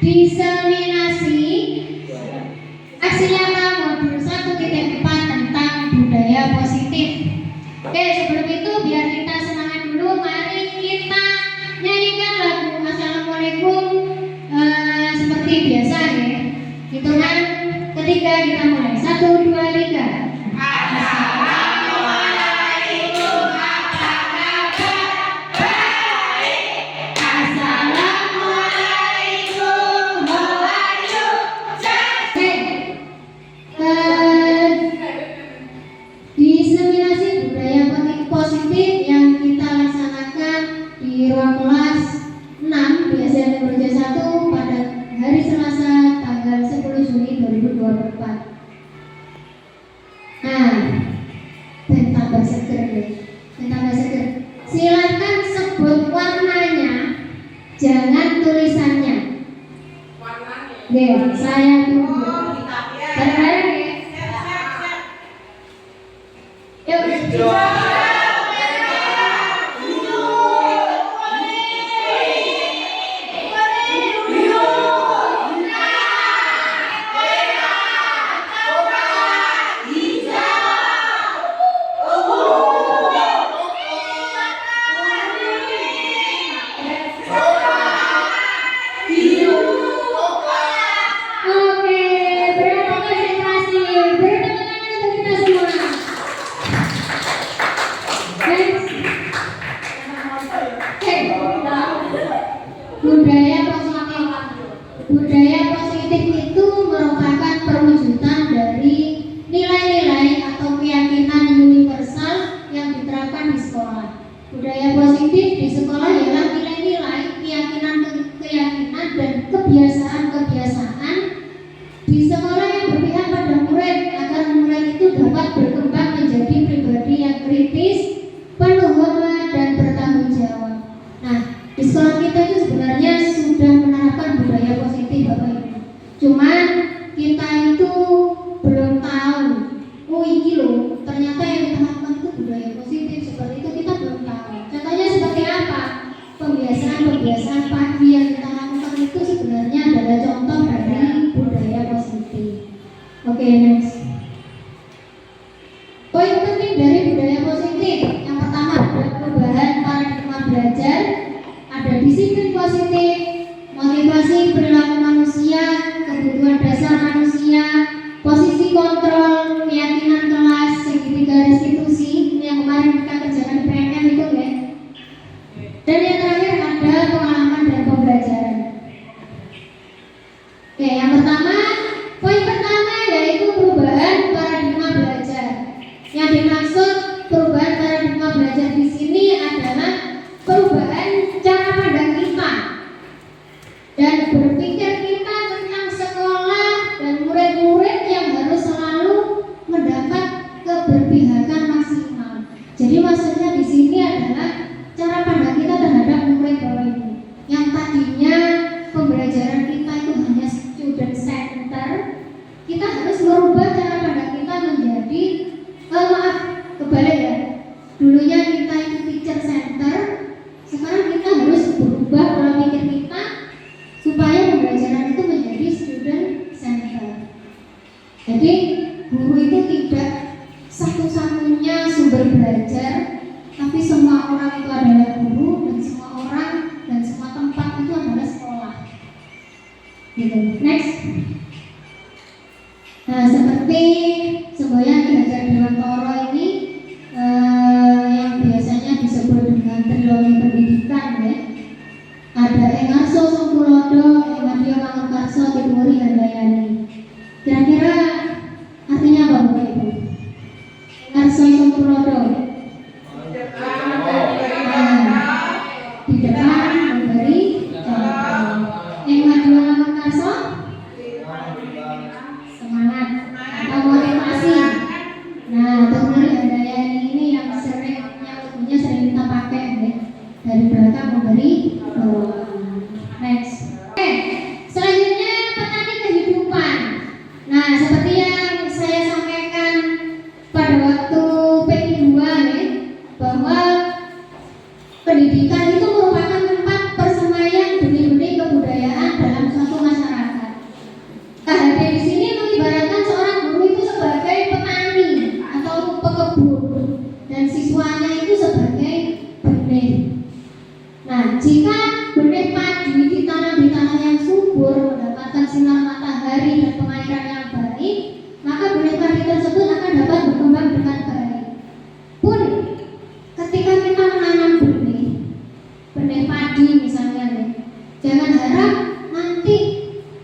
diseminasi aksi nyata modul 1.4 tentang budaya positif. Oke, sebelum itu biar kita semangat dulu, mari kita nyanyikan lagu Assalamualaikum seperti biasa ya. Hitungan ketiga kita mulai. 1, 2, 3. Silakan sebut warnanya, jangan tulisannya. Warnanya. Saya tunggu. Bareng-bareng ya. Yuk. Budaya positif itu merupakan perwujudan dari nilai-nilai atau keyakinan universal yang diterapkan di sekolah. Budaya positif di sekolah ialah nilai-nilai, keyakinan dan kebiasaan-kebiasaan di sekolah yang berpihak pada murid agar murid itu dapat berkembang menjadi pribadi yang kritis, penuh hormat dan bertanggung jawab. Nah, di sekolah kita itu sebenarnya sudah menerapkan budaya positif Bapak Ibu. Cuman kita itu belum tahu. Oh iki loh, ternyata yang kita lakukan itu budaya positif. Seperti itu kita belum tahu. Contohnya seperti apa? Pembiasaan pagi yang kita lakukan itu sebenarnya adalah contoh dari budaya positif. Oke, next. Poin penting dari budaya positif. Yang pertama adalah perubahan paradigma belajar. Ada disiplin positif, motivasi perilaku manusia, kebutuhan dasar manusia, posisi kontrol, keyakinan kelas, segitiga restitusi, ini yang kemarin kita kerjakan di PNM itu ya. Dan yang terakhir ada pengalaman dan pembelajaran. Oke, yang pertama, poin pertama yaitu perubahan paradigma belajar. Yang dimaksud perubahan paradigma belajar di sini adalah perubahan cara pandang kita dan berpikir kita tentang sekolah dan murid-murid yang harus selalu mendapat keberpihakan maksimal. Jadi maksudnya di sini adalah cara pandang kita terhadap murid Bapak Ibu. Yang tadinya pembelajaran kita itu hanya student center, kita harus merubah cara pandang kita menjadi kebalik ya. Dulunya kita itu teacher center, sekarang kita harus berubah pola pikir kita supaya pembelajaran itu menjadi student center. Jadi guru itu tidak satu-satunya sumber belajar, tapi semua orang itu adalah guru dan semua orang dan semua tempat itu adalah sekolah. Gitu. Next. Nah, seperti semboyan Ki Hajar Dewantara ini yang biasanya disebut dengan trilogi pendidikan ya. Ada Engarso Songkulodo, Engadio Mangunkarso, Timuri Handayani. Kira-kira artinya apa Bapak Ibu? Engarso Songkulodo di depan memberi contoh. Engadio Mangunkarso semangat atau motivasi. Nah, Timuri Handayani ini yang lagunya sering kita pakai ya. Dari belakang memberi doa. Next. Oke, selanjutnya petani kehidupan. Nah, seperti yang saya sampaikan pada waktu P2 ya, bahwa pendidikan itu merupakan tempat persemaian benih-benih kebudayaan dalam suatu masyarakat. jika benih padi ditanam di tanah yang subur, mendapatkan sinar matahari dan pengairan yang baik, maka benih padi tersebut akan dapat berkembang dengan baik. Pun ketika kita menanam benih padi misalnya nih, jangan harap nanti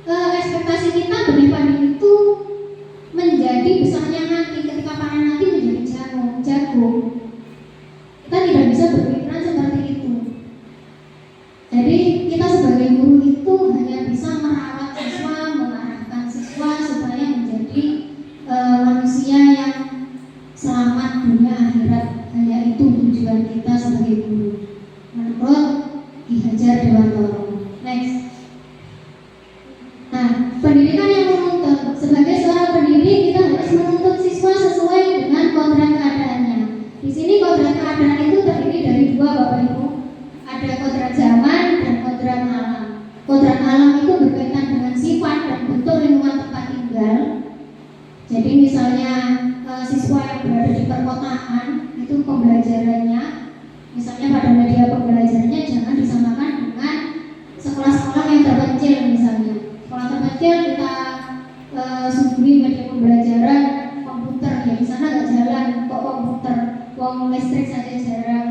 ekspektasi kita benih padi itu menjadi besarnya nanti ketika panen nanti menjadi jagung. Kita tidak bisa berpikiran seperti itu. Jadi kita sebagai guru itu hanya bisa merawat siswa, mengarahkan siswa supaya menjadi manusia yang selamat dunia akhirat. Hanya itu tujuan kita sebagai guru. Menurut Ki Hajar Dewantoro. Next. Nah, pendidikan yang menuntut. Sebagai seorang pendidik kita harus menuntut siswa sesuai dengan kodrat keadaannya. Di sini kodrat keadaan itu terdiri dari dua, Bapak Ibu. Ada kodrat zaman dan kodrat alam. Kodrat alam itu berkaitan dengan sifat dan bentuk lingkungan tempat tinggal. Jadi misalnya siswa yang berada di perkotaan itu pembelajarannya, misalnya pada media pembelajarannya jangan disamakan dengan sekolah-sekolah yang terpencil misalnya. Sekolah terpencil kita suguhi media pembelajaran komputer, ya di sana nggak jalan kok komputer, uang listrik saja jarang,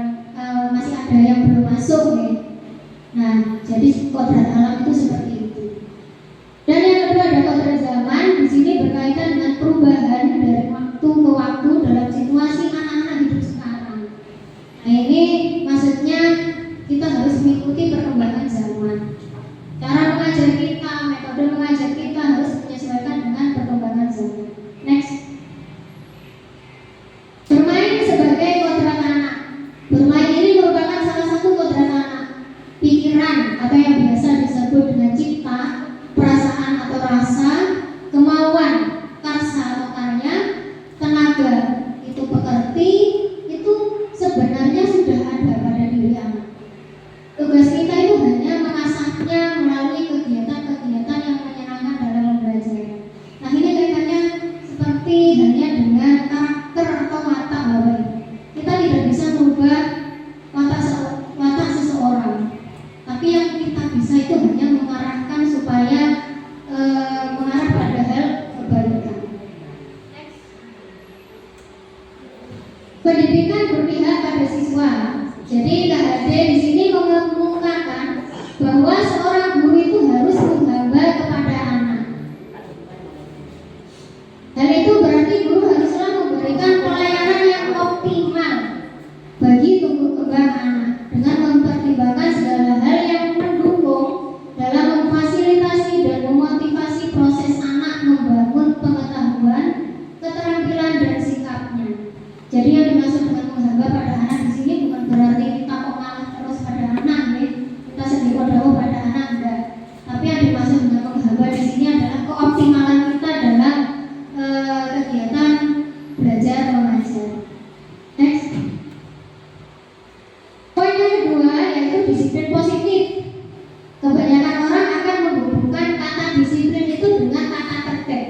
masih ada yang belum masuk ya. Nah, jadi kodrat alam itu seperti itu. Dan yang kedua ada kodrat zaman. Di sini berkaitan dengan perubahan dari waktu ke waktu dalam situasi anak-anak hidup sekarang. Nah, ini maksudnya kita harus mengikuti perkembangan zaman. Cara mengajar kita, metode mengajar kita harus menyesuaikan dengan perkembangan zaman. Next. Bermain sebagai kodrat anak. Bermain ini merupakan salah satu kodrat anak. Pikiran atau yang biasa disebut dengan cipta, perasaan atau rasa, kemauan, karsa atau karya, tenaga, itu pekerti, itu sebenarnya sudah ada pada diri anak. Tugas kita itu hanya mengasahnya melalui kegiatan-kegiatan yang menyenangkan dalam belajar. Nah, ini kaitannya seperti hanya dengan karakter atau watak Bapak Ibu. Kita tidak bisa merubah watak seseorang, tapi yang kita bisa itu hanya mengarahkan supaya mengarah pada hal kebaikan. Pendidikan berpihak pada siswa. Jadi KHD di sini mengemukakan bahwa seorang guru itu harus menghamba kepada anak. Hal itu berarti guru haruslah memberikan pelayanan yang optimal bagi tumbuh kembang anak dengan mempertimbangkan segala hal yang mendukung dalam memfasilitasi dan memotivasi proses anak membangun pengetahuan, keterampilan dan sikapnya. Jadi yang dimaksud dengan menghamba pada anak di sini bukan berarti kita kok ngalah terus pada anak ya. Kita sedih dawuh pada anak enggak. Tapi yang dimaksud dengan menghamba di sini adalah keoptimalan kita dalam kegiatan belajar mengajar. Next. Poin yang kedua yaitu disiplin positif. Kebanyakan orang akan menghubungkan kata disiplin itu dengan kata tertib.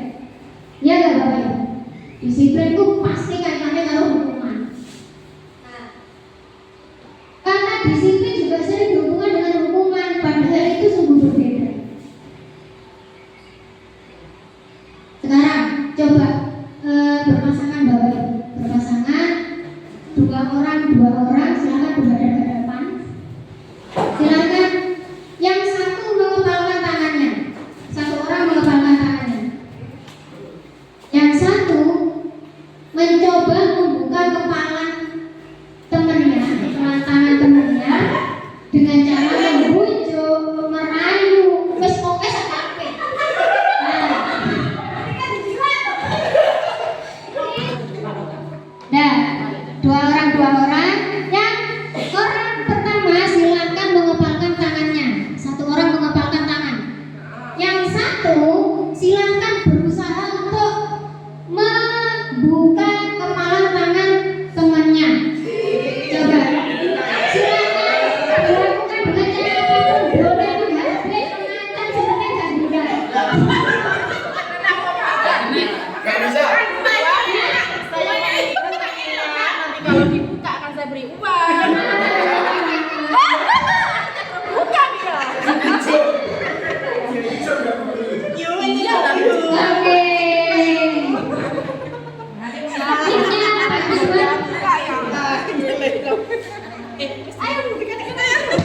Ya enggak Bapak Ibu? Disiplin itu pasti kaitannya kalau hukuman. Nah, kata disiplin juga sering berhubungan dengan hukuman, padahal itu sungguh berbeda. Sekarang coba berpasangan Bapak Ibu, berpasangan dua orang silakan berhadapan ke depan. Silakan yang satu mengepalkan tangannya, satu orang mengepalkan tangannya. Yang satu mencoba membuka kepala temannya, tangan temannya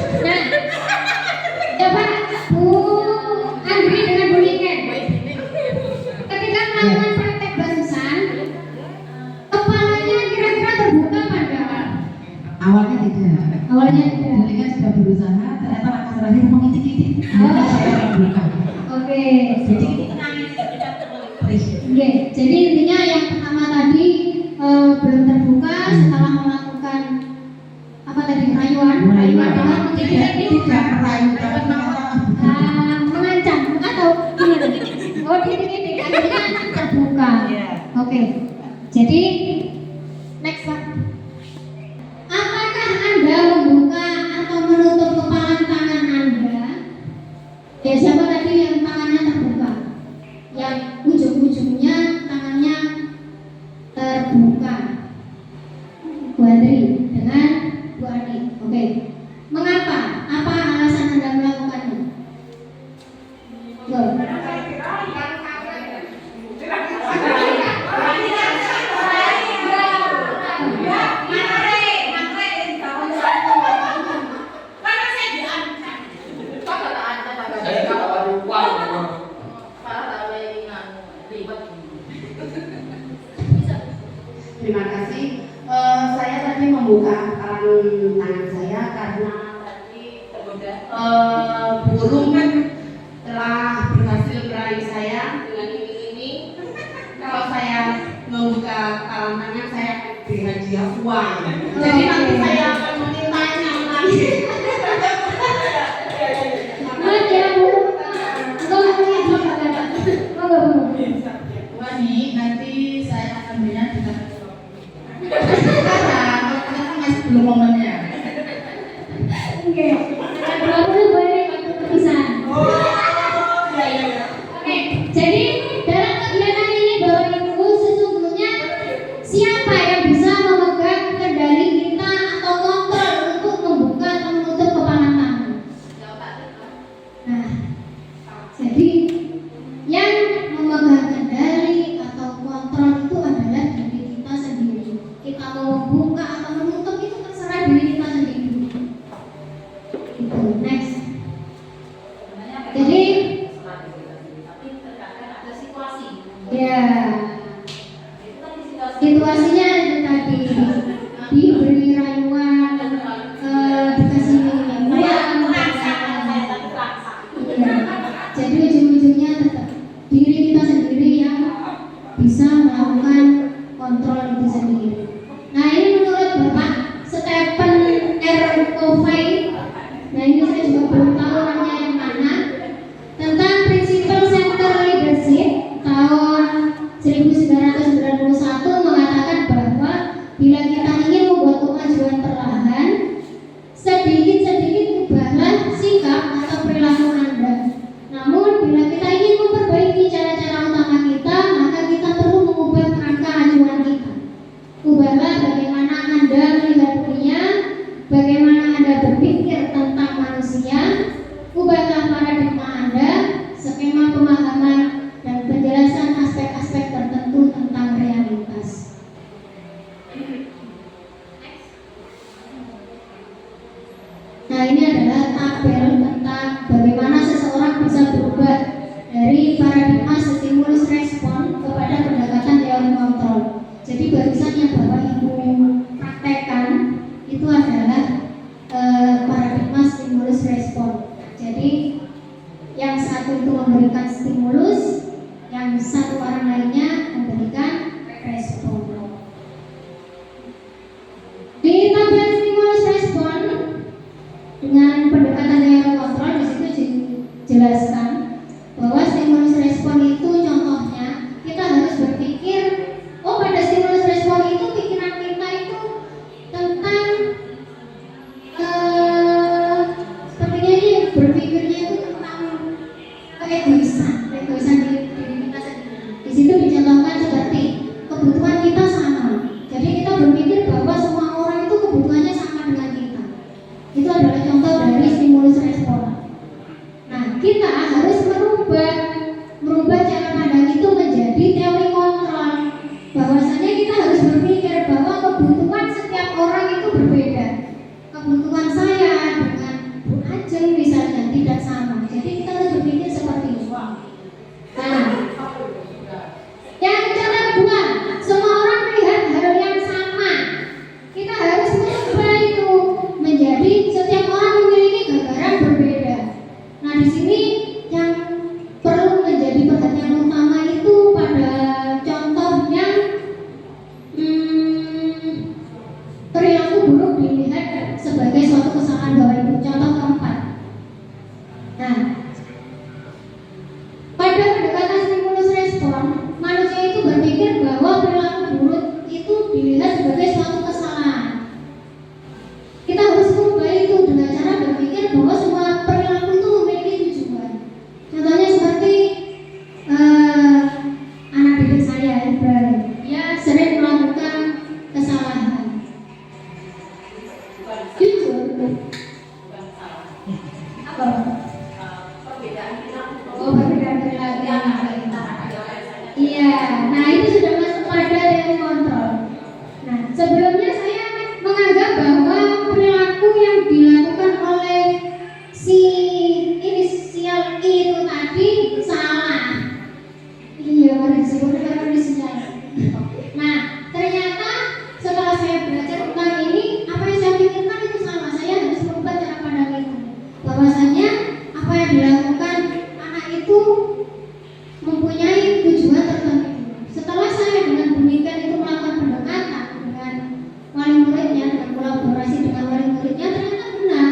Nah, coba Bu Andri dengan Bu Niken. Ketika melakukan praktek barusan, kepalanya kira-kira terbuka apa enggak? Awalnya tidak. Awalnya tidak. Jadi kan sudah berusaha, ternyata langkah terakhir mengitik-itik. Saya terbuka. Oke. Jadi kita tenangin kita terus. Oke. Jadi intinya yang pertama tadi belum terbuka setelah melakukan apa tadi rayuan dengan mengitik-itik. Tidak merayu, tapi Mengancam atau gimana? Oh, titik-titik akhirnya terbuka. Oke. Jadi next Pak. Apakah Anda membuka atau menutup kepalan tangan Anda? Ya siapa tadi yang tangannya terbuka? Yang ujung-ujungnya tangannya terbuka. Bu Andri dengan Bu Ani. Oke. Mengapa? Apa alasan Anda melakukannya? Loh. Terima kasih. Saya tadi membuka tangan saya karena tadi burung telah berhasil meraih saya dengan ini. Kalau saya membuka tangan saya akan beri hadiah uang. Jadi nanti saya akan memintanya lagi. Wani, nanti saya akan melihat dengan sekarang, ternyata masih belum momennya. Oke. Berapa boleh waktu perpisahan? Oke. Jadi dalam kegiatan ini Bapak Ibu sesungguhnya siapa yang bisa memegang kendali kita atau kontrol untuk membuka atau menutup kepalan tangan? Nah, jadi yang memegang kendali atau kontrol itu adalah diri kita sendiri. Kita mau membuka atau menutup itu terserah diri kita sendiri. Itu next. Jadi ya situasinya itu tadi diberi rayuan, dikasih uang, ya. Jadi ujung-ujungnya tetap diri kita sendiri yang bisa melakukan kontrol itu sendiri. Nah ini menurut Bapak Stephen R. Covey, nah ini saya juga belum tahu orangnya yang mana, tentang prinsipal center leadership tahun 1991 mengatakan bahwa bila kita ingin membuat kemajuan perlahan, sedikit-sedikit ubahlah sikap atau perilaku Anda. Namun bila kita ingin memperbaiki cara-cara utama kita, maka kita perlu mengubah kerangka acuan kita. Ubahlah bagaimana Anda melihat dunia, bagaimana Anda berpikir tentang manusia. Ubahlah paradigma Anda, skema pemahaman dan penjelasan aspek-aspek tertentu tentang realitas. Nah ini adalah tabel tentang bagaimana seseorang bisa berubah dari paradigma stimulus respon kepada pendekatan teori kontrol. Jadi barusan yang Bapak Ibu praktekkan itu adalah paradigma stimulus respon. Jadi yang satu itu memberikan stimulus, yang satu orang lainnya memberikan respon. Di tabel stimulus respon dengan pendekatan teori kontrol di situ dijelaskan bahwa stimulus respon itu contohnya kita harus berpikir, oh pada stimulus respon itu pikiran kita itu tentang sepertinya ini berpikirnya itu tentang keegoisan diri kita sendiri. Di situ dicontohkan seperti kebutuhan kita sama. Jadi kita berpikir bahwa semua orang itu kebutuhannya sama dengan kita. Itu adalah contoh dari stimulus respon. Nah, kita harus merubah cara pandang itu menjadi teori kontrol. Bahwasanya kita harus berpikir bahwa kebutuhan setiap orang itu berbeda. Kebutuhan saya dengan bahwa semua perilaku itu memiliki tujuan. Contohnya seperti anak didik saya Ibrahim, dia sering melakukan kesalahan. Jujur, apa? Oh, perbedaan perilaku. Iya, nah itu sudah masuk pada yang kontrol. Nah, sebelumnya saya menganggap bahwa perilaku yang dilakukan oleh si inisial I itu tadi salah. Iya, harus disebutkan inisial. Nah, ternyata setelah saya belajar tentang ini, apa yang saya pikirkan itu salah. Saya harus merubah cara pandang itu. Bahwasanya apa yang dilakukan anak itu mempunyai tujuan tertentu. Setelah saya dengan demikian itu melakukan pendekatan dengan wali muridnya, dengan kolaborasi dengan wali muridnya, ternyata benar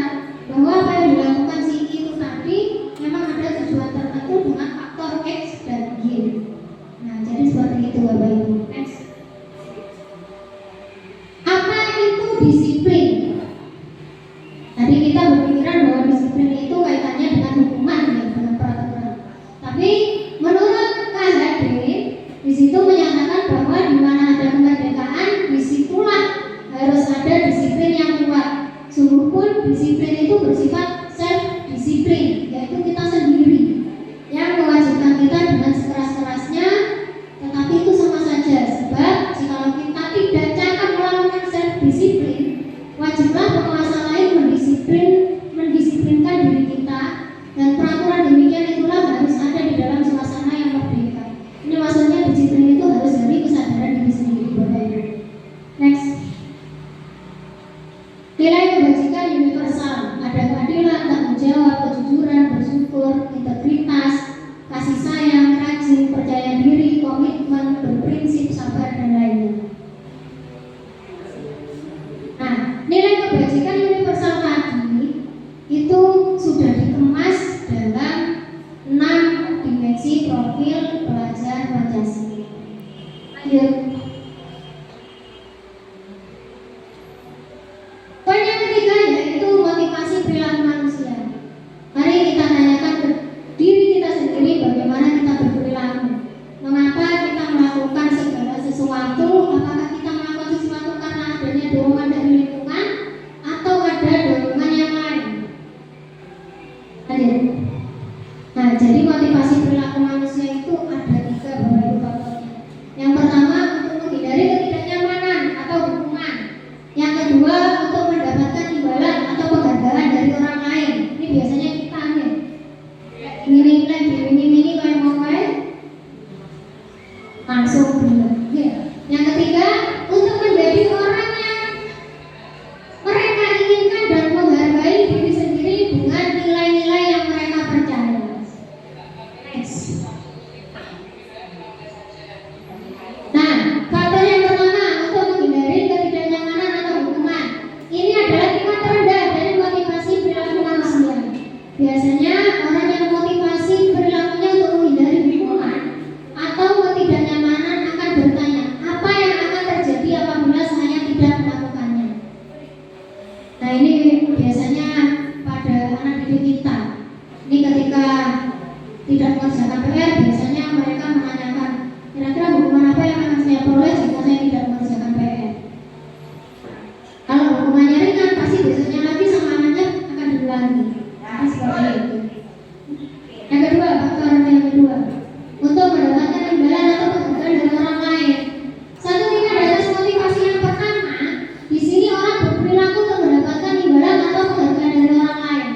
bahwa apa yang dilakukan si I itu tadi memang ada tujuan tertentu dengan faktor X dan Y. Nah, jadi seperti itu Bapak Ibu. Next. Apa itu disiplin? Tadi kita berpikiran bahwa disiplin itu kaitannya dengan hukuman ya, dengan peraturan. Tapi menurut KHD di situ menyatakan bahwa di mana ada kemerdekaan, disitulah harus ada disiplin yang kuat. Sungguh pun disiplin itu bersifat self disiplin, yaitu kita sendiri yang mewajibkan kita dengan sekeras-kerasnya. Tetapi itu sama saja, sebab jika kita tidak cakap melakukan self disiplin, wajiblah penguasa lain mendisiplinkan diri kita, dan peraturan demikian itulah harus ada di dalam suasana yang merdeka. Ini maksudnya disiplin itu harus dari kesadaran diri sendiri, Bapak Ibu. Next. Nilai kebajikan universal, ada keadilan, tanggung jawab, kejujuran, bersyukur, integritas, kasih sayang, rajin, percaya diri, komitmen, berprinsip, sabar, dan lainnya. Nah, nilai kebajikan universal tadi itu sudah dikemas dalam 6 dimensi profil pelajar Pancasila. Lanjut. Poin yang ketiga yaitu motivasi perilaku manusia. Mari kita tanyakan ke diri kita sendiri bagaimana kita berperilaku. Mengapa kita melakukan segala sesuatu? Apakah kita melakukan sesuatu karena adanya dorongan dari lingkungan atau ada dorongan yang lain? Lanjut. Nah, jadi motivasi perilaku manusia itu ada 3 Bapak Ibu faktornya. Yang pertama untuk menghindari ketidaknyamanan atau hukuman. Yang kedua untuk mendapatkan imbalan atau penghargaan dari orang lain. Ini biasanya kita nih. Ini kayak mau langsung benar. Ya. Yang ketiga untuk menjadi orang yang mereka inginkan dan menghargai diri sendiri dengan nilai-nilai yang mereka percaya. Next. Nah, faktor yang pertama untuk menghindari ketidaknyamanan atau hukuman. Ini adalah tingkat terendah dari motivasi perilaku manusia. Biasanya orang yang motivasi perilakunya untuk menghindari hukuman atau ketidaknyamanan akan bertanya, apa yang akan terjadi apabila saya tidak melakukannya? Nah, ini biasanya pada anak didik kita. Ini ketika tidak mengerjakan PR, biasanya mereka menanyakan, kira-kira hukuman apa yang akan saya peroleh jika saya tidak mengerjakan PR? Kalau hukumannya ringan, pasti biasanya lagi sama anaknya akan diulangi. Nah, seperti itu. Yang kedua, faktor yang kedua, untuk mendapatkan imbalan atau penghargaan dari orang lain. Satu tingkat di atas motivasi yang pertama, di sini orang berperilaku untuk mendapatkan imbalan atau penghargaan dari orang lain.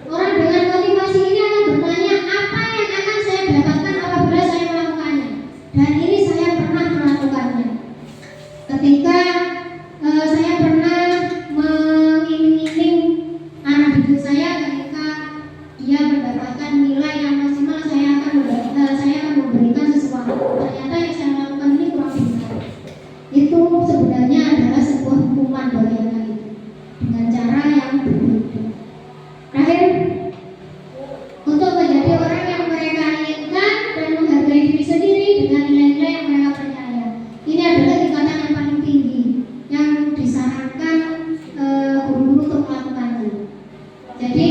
Orang dengan motivasi ini akan bertanya, apa yang akan saya dapatkan apabila saya melakukannya? Dan ini saya pernah melakukannya. Ketika saya pernah mengiming-iming anak didik saya ketika dia mendapatkan nilai yang maksimal, saya akan memberikan sesuatu. Ternyata yang saya lakukan ini kurang benar. Itu sebenarnya adalah sebuah hukuman bagi anak itu dengan cara yang berbeda. Terakhir, untuk menjadi orang yang mereka inginkan dan menghargai diri sendiri dengan nilai-nilai yang mereka percaya. Ini adalah tingkatan yang paling tinggi yang disarankan guru-guru untuk melakukannya. Jadi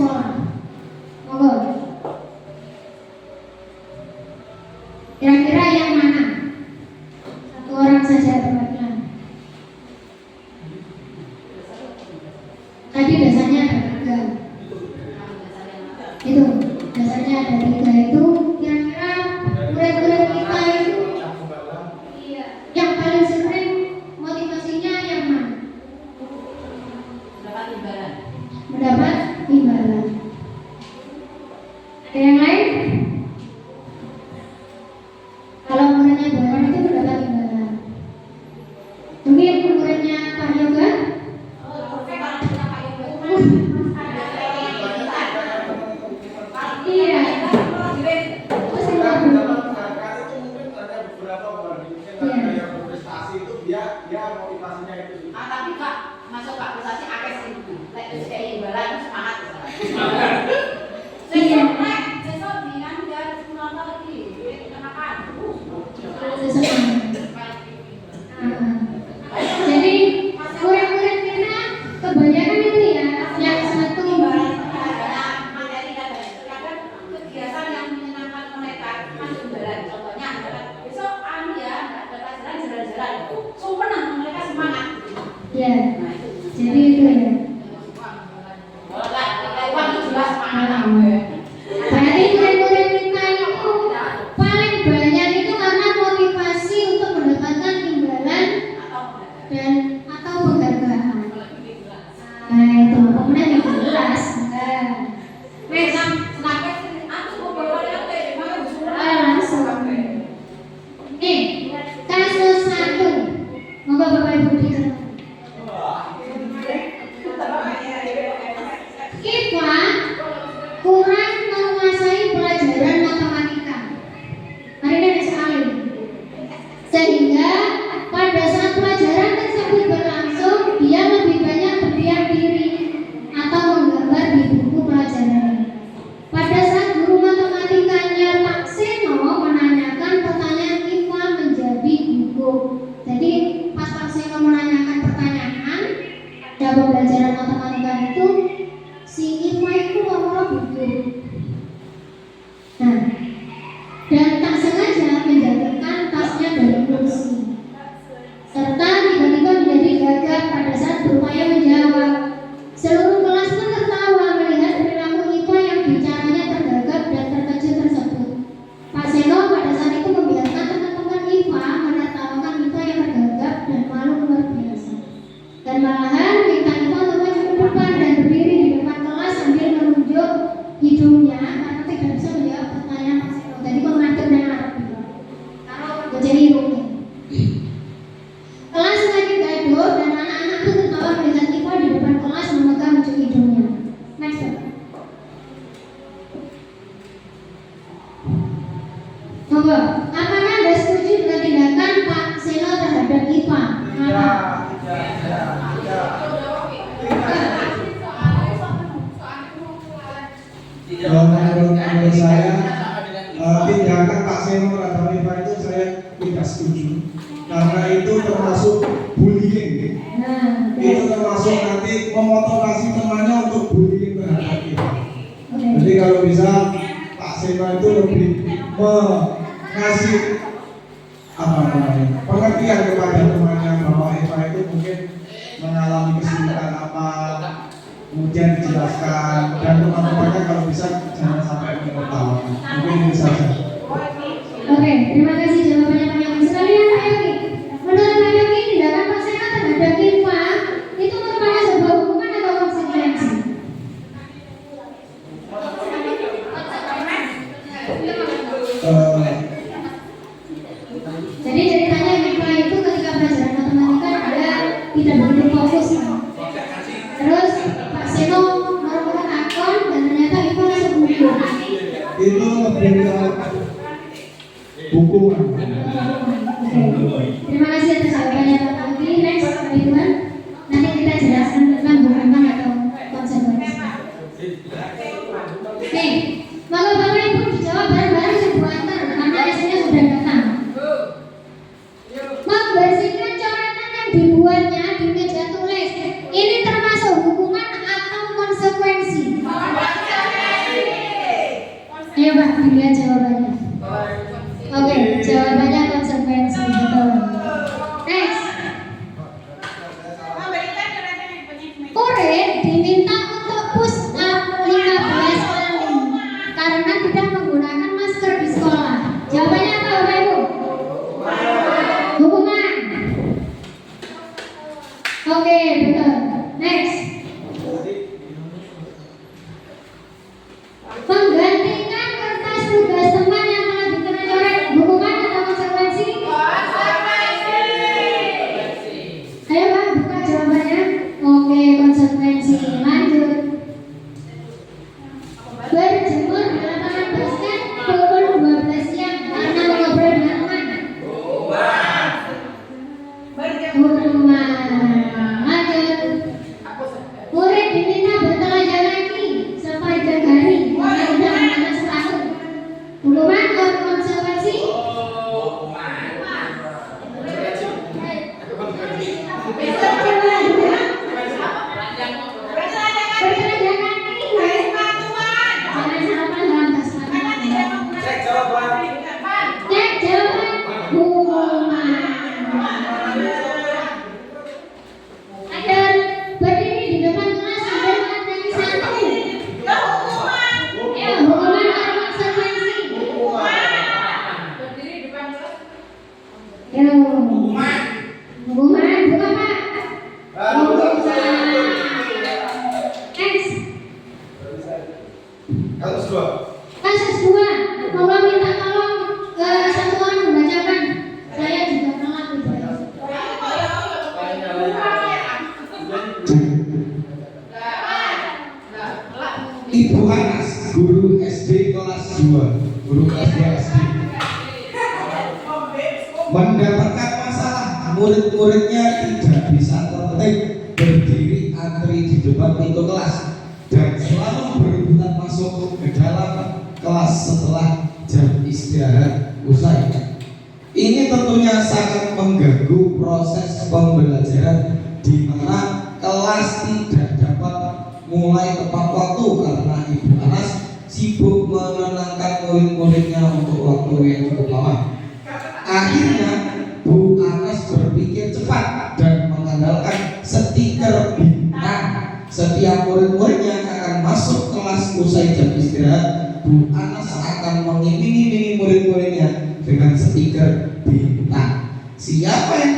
sekolah. Monggo. Kira-kira yang mana? Satu orang saja perwakilan. Tadi dasarnya ada 3. Itu dasarnya ada 3 itu. Kira-kira murid-murid kita itu yang paling sering motivasinya yang mana? Mendapat imbalan. Ada yang lain? Kalau muridnya Baron itu mendapat imbalan. Mungkin muridnya Pak Yoga? Iya. Terus yang lain? Motivasinya itu. Tapi Kak, masuk Kak prestasi akeh sih. Lek wis kayak imbalan semangat. Iya. Besok dengan dan nonton lagi. Kenapa? Jadi murid-murid kita kebanyakan itu ya yang satu materi dan kegiatan yang menyenangkan mereka masuk jalan. Contohnya adalah besok ya dapat jalan-jalan itu sumpenan mereka semangat. ya. Jadi itu ya. Uang itu jelas semangat. Berarti murid-murid kita itu paling banyak itu karena motivasi untuk mendapatkan imbalan dan atau penghargaan. Nah itu kemudian yang jelas. Langsung. Nih kasus 1. Moga Bapak Ibu dicatat. Kita kurang menguasai pelajaran matematika. Hari ini ada sekali. Sehingga pada saat pelajaran tersebut berlangsung, dia lebih banyak berdiam diri atau menggambar di buku pelajaran. Pada saat guru matematikanya Pak Seno menanyakan pertanyaan IPA menjadi gugup. Jadi pas Pak Seno menanyakan pertanyaan dalam pembelajaran matematika itu, si IPA itu lama-lama gugup. Nah, dan tak sengaja menjatuhkan tasnya dari kursi, serta tiba-tiba menjadi gagap pada saat berupaya menjawab. Seluruh kelas pun tertawa melihat perilaku IPA yang bicaranya tergagap dan terkejut tersebut. Pak Seno pada saat itu membiarkan teman-teman IPA menertawakan IPA yang tergagap dan malu luar biasa. Dan malahan minta IPA untuk maju ke depan dan berdiri di depan kelas sambil menunjuk hidungnya karena tidak bisa menjawab pertanyaan Pak Seno. Jadi mengatur dengan Arab itu. Kalau jadi hidungnya. Kelas semakin gaduh dan anak-anak itu tertawa melihat IPA di depan kelas memegang ujung hidungnya. Next, Pak. Monggo, apakah Anda setuju dengan tindakan Pak Seno terhadap IPA? Kalau menurut saya tindakan Pak Seno terhadap IPA itu saya tidak setuju karena itu termasuk bullying. Itu termasuk nanti memotivasi temannya untuk bullying terhadap IPA. Jadi kalau bisa Pak Seno itu lebih mengasih pengertian kepada temannya bahwa IPA itu mungkin mengalami kesulitan apa, kemudian dijelaskan dan teman-temannya kalau bisa jangan sampai menertawakan. Mungkin itu saja. Oke, terima kasih jawabannya Pak Yogi. Sekalian Pak Yogi, menurut Pak Yogi tindakan Pak Seno terhadap IPA itu merupakan sebuah hukuman atau konsekuensi? Jadi ceritanya IPA itu ketika pelajaran matematika dia tidak begitu fokus. Terus Pak Seno merupakan akun dan ternyata IPA langsung gugur. Itu lebih ke hukuman. Terima kasih atas jawabannya Pak Yogi. Next, Pak Ridwan. Nanti kita jelaskan tentang hukuman atau konsekuensi. Nih, maka Bapak Ibu dijawab bareng-bareng sebuah antar karena esnya sudah datang. Membersihkan coretan yang dibuatnya di meja tulis ini termasuk hukuman atau konsekuensi? dilihat jawabannya. Oke, jawabannya konsekuensi. Betul. Next. Murid diminta untuk push up 15 kali karena tidak menggunakan masker di sekolah. Jawabannya apa, Bapak Ibu? Hukuman. Oke, betul. Next. Menggantikan kertas tugas teman yang telah dikena coret. Hukuman atau konsekuensi? Ayo Pak, buka jawabannya. Oke, konsekuensi. Lanjut. Berjemur di lapangan basket pukul 12 siang karena mengobrol dengan teman. Hukuman. Lanjut. Murid diminta bertelanjang kaki sepanjang hari karena tidak menggunakan sepatu. Hukuman atau konsekuensi? Bertelanjang kaki. Jangan salah dalam tas sepatu. Cek jawaban. Hukuman. Ada berdiri di depan kelas sambil menangis satu. Ya, hukuman atau konsekuensi? Ya, hukuman. Bukan Pak. Next. Kasus 2. Monggo minta tolong satu orang membacakan. Saya juga pernah Ibu Anas, guru SD kelas 2, guru kelas 2 SD, mendapatkan masalah murid-muridnya tidak bisa tertib berdiri antri di depan pintu kelas dan selalu berebutan masuk ke dalam kelas setelah jam istirahat usai. Ini tentunya sangat mengganggu proses pembelajaran di mana kelas tidak dapat mulai tepat waktu karena Ibu Anas sibuk menenangkan murid-muridnya untuk waktu yang cukup lama. Akhirnya Bu Anas berpikir cepat dan mengandalkan stiker bintang. Setiap murid-muridnya akan masuk kelas usai jam istirahat. Bu Anas akan mengiming-imingi murid-muridnya dengan stiker bintang. Siapa yang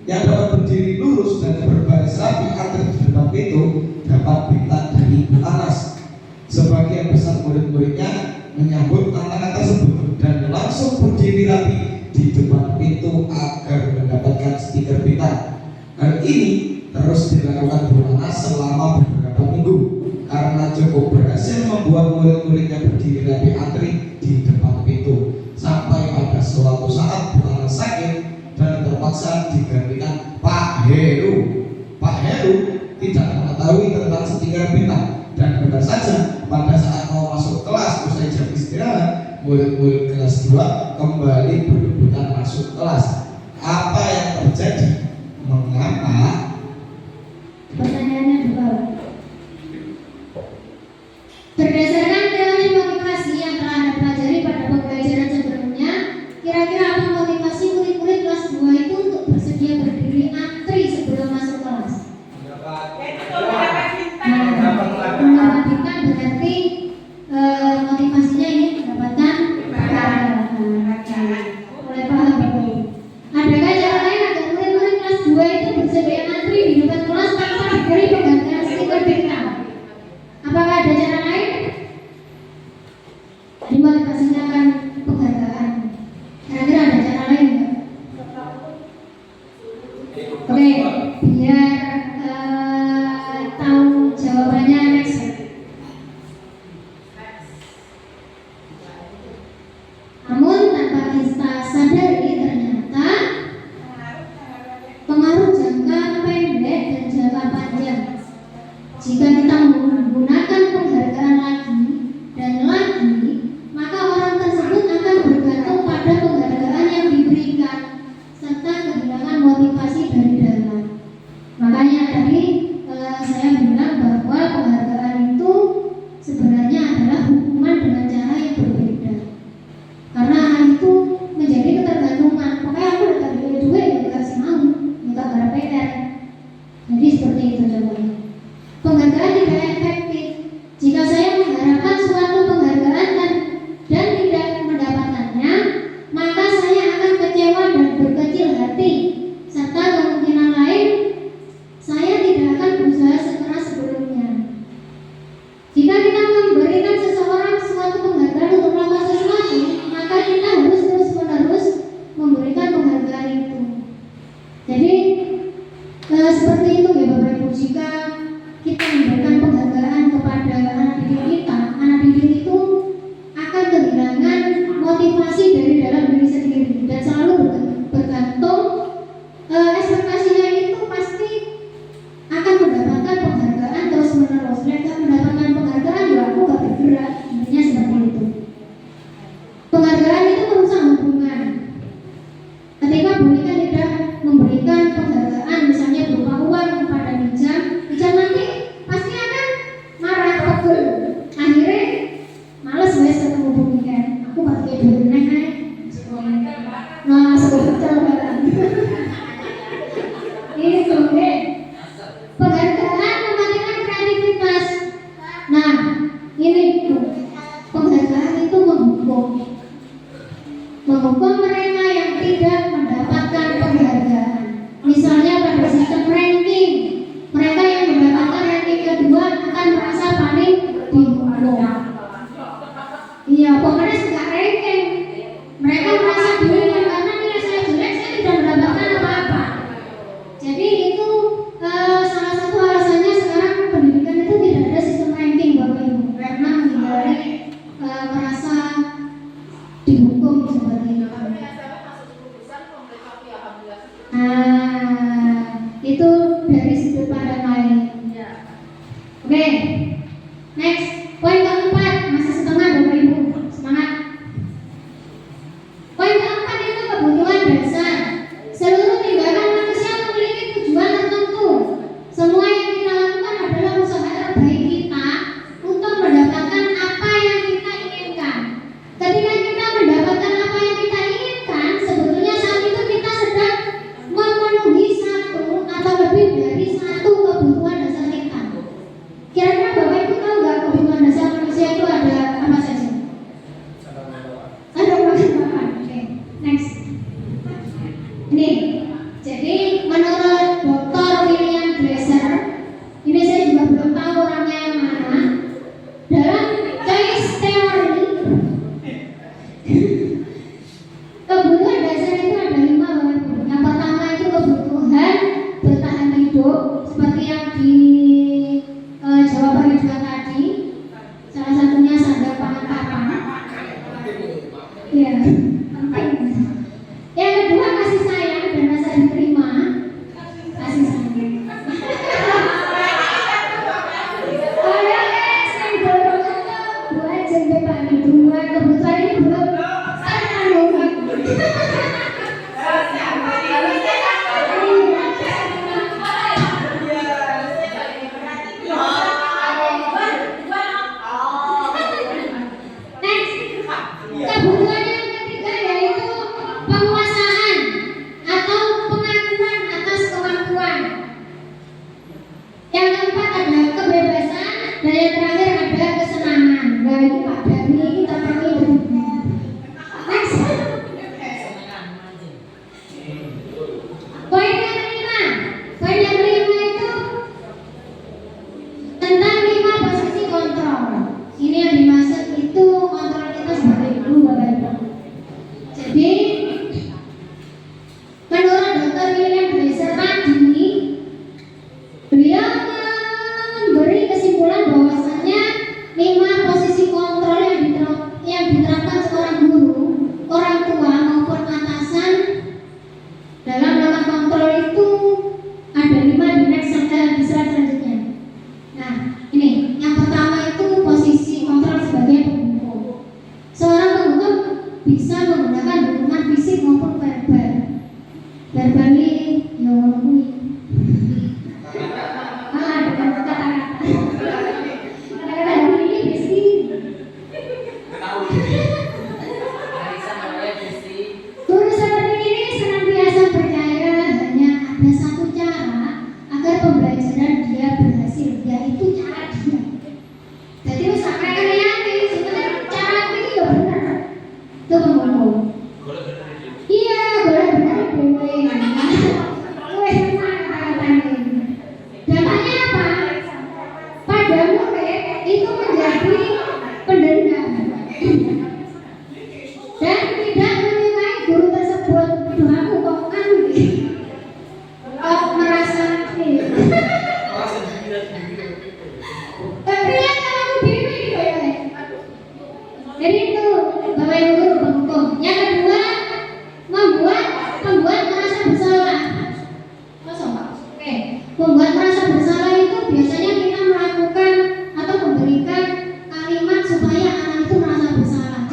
dapat berdiri lurus dan berbaris rapi antri di depan pintu dapat bintang dari Bu Anas. Sebagian besar murid-muridnya menyambut tantangan tersebut dan langsung berdiri rapi di depan pintu agar mendapatkan stiker bintang. Hal ini terus dilakukan Bu Anas selama beberapa minggu karena cukup berhasil membuat murid-muridnya berdiri rapi antri di depan pintu. Sampai pada suatu saat Bu Anas sakit dan terpaksa digantikan Pak Heru. Pak Heru tidak mengetahui tentang stiker bintang dan benar saja pada saat mau masuk kelas usai jam istirahat, murid-murid kelas 2 kembali berebutan masuk kelas. Apa yang terjadi? Mengapa? Pertanyaannya di bawah. Berdasarkan teori motivasi yang telah Anda pelajari pada pembelajaran sebelumnya, kira-kira apa motivasi murid-murid kelas 2 itu untuk bersedia berdiri antri sebelum masuk kelas? Mendapat bintang berarti motivasinya ini mendapatkan penghargaan. Mulai paham Bapak? Adakah cara lain agar murid-murid kelas 2 itu bersedia antri di depan kelas tanpa diberi penghargaan stiker bintang? Apakah ada cara lain? Tadi motivasinya akan penghargaan. Kira-kira ada cara lain nggak? Oke, biar tahu jawabannya next. Namun tanpa kita sadari ternyata pengaruh jangka pendek dan jangka panjang. Jika kita menggunakan penghargaan lagi dan lagi, maka orang tersebut akan bergantung pada penghargaan yang diberikan serta kehilangan motivasi dari dalam. Makanya tadi saya bilang bahwa penghargaan itu sebenarnya adalah hukuman dengan cara yang Oke, next. Poin keempat, masih setengah Bapak Ibu, semangat. Poin keempat itu kebutuhan dasar. Seluruh tindakan manusia memiliki tujuan tertentu. Semua yang kita lakukan adalah usaha terbaik kita untuk mendapatkan apa yang kita inginkan. Ketika kita mendapatkan apa yang kita inginkan, sebetulnya saat itu kita sedang memenuhi satu atau lebih dari satu kebutuhan dasar kita. Kira-kira Bapak Ibu tahu nggak kebutuhan dasar manusia itu ada apa saja? Ada makan. Oke, next. Ini, jadi menurut Dr. William Glasser, ini saya juga belum tahu orangnya yang mana. Dalam choice theory, kebutuhan dasar itu ada 5 Bapak Ibu. Yang pertama itu kebutuhan bertahan hidup, seperti yang jawabannya juga tadi. Salah satunya sandang pangan papan. Iya, penting. Yang kedua kasih sayang dan rasa diterima. Kasih sayang. Oh ya, saya belum buat jembe pagi dua kebutuhan ini belum Next, kebutuhan yang ketiga yaitu penguasaan atau pengakuan atas kemampuan. Yang keempat ada kebebasan dan yang terakhir ada kesenangan. Nah ini Pak Dani ini tampaknya berbeda. Next, poin yang kelima. Poin yang kelima itu tentang 5 posisi kontrol. Ini yang dimaksud itu kontrol kita sebagai guru Bapak Ibu. Jadi menurut Dr. William Glasser tadi, beliau memberi kesimpulan bahwasannya 5 posisi kontrol yang diterapkan seorang guru, orang tua maupun atasan dalam melakukan kontrol itu ada 5 di next di slide selanjutnya. Nah, ini yang pertama itu posisi kontrol sebagai penghukum. Seorang penghukum bisa menggunakan dukungan fisik maupun verbal. Verbally ya ngomong dengan kata-kata. Kata-kata ini besi. Guru seperti ini senantiasa percaya hanya ada satu cara agar pembelajaran dia berhasil, yaitu cara dia. Jadi sampai kan yakin sebenarnya cara itu ya benar. Itu ngomong. Iya, boleh benar dewe. Kowe sama kata-katanya. Dampaknya apa? Pada murid itu menjadi pendendam dan tidak menyukai guru tersebut. Aduh aku kok kan kok merasa tapi ya kalau diri gitu ya. Jadi itu Bapak Ibu guru penghukum. Yang kedua, membuat merasa bersalah. Kosong Pak. Oke, membuat merasa bersalah itu biasanya kita melakukan atau memberikan kalimat supaya anak itu merasa bersalah.